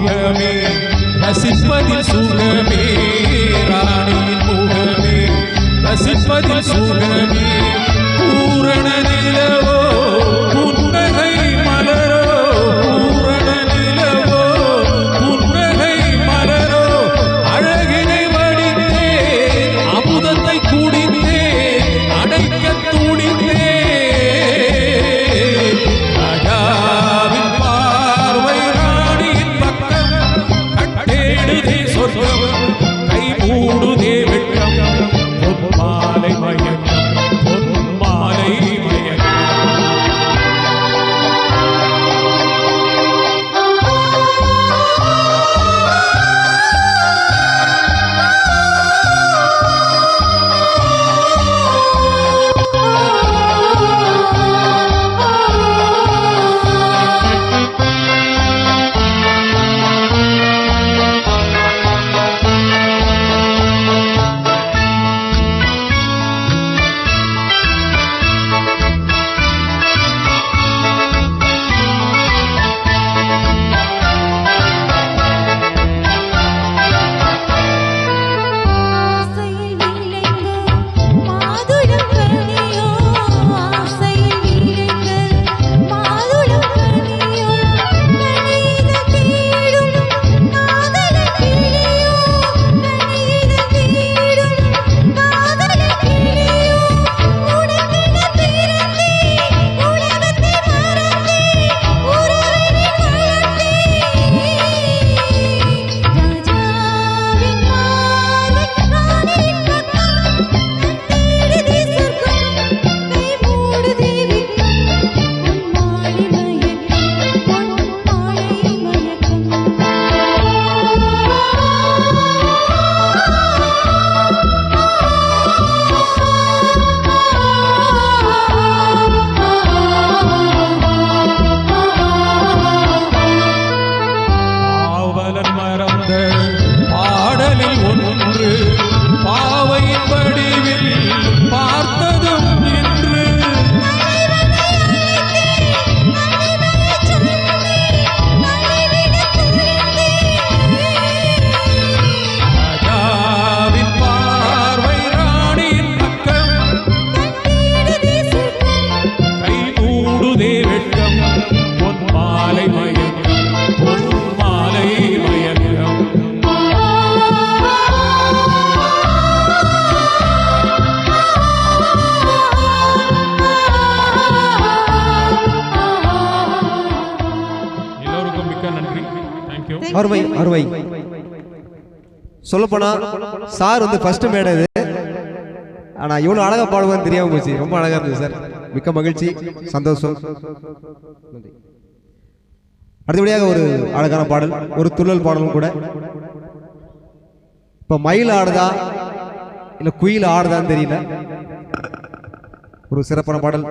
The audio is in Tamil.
முகமே ரசிப்பதில் சுகமே ராணியின் முகமே ரசிப்பதில் சுகமே பூரண நிலவோ புன்னகை மலரோ பூரண நிலவோ புன்னகை மலரோ அழகினை வடித்தே அமுதத்தை குடித்தே அடைக்க துடித்தே ராஜாவின் பார்வை ராணியின் பக்கம் கட்டேடுதே சொர்க்கம் கை மூடுதே வெட்கம் பொன்மாலை மயக்கம் பொன்மாலை மயக்கம் பாடலில் ஒன்று பாவையின் வடிவில் பார்த்ததும் இன்று ராஜாவின் பார்வை ராணியின் பக்கம் கை மூடுதே வெட்கம் பொன்மாலை மயக்கம் பொன்மாலை மயக்கம் அருமை அருமை. சொல்லப்போனா சார் வந்து ஃபர்ஸ்ட் மேடை இது. ஆனா இவ்வளவு அழகா பாடுவான்னு தெரியாம போச்சு. ரொம்ப அழகா இருந்தது சார். மிக்க மகிழ்ச்சி, சந்தோஷம். அடுத்தபடியாக ஒரு அழகான பாடல், ஒரு துள்ளல் பாடலும் கூட. இப்ப மயில் ஆடுதா இல்ல குயில் ஆடுதான்னு தெரியல. ஒரு சிறப்பான பாடல்.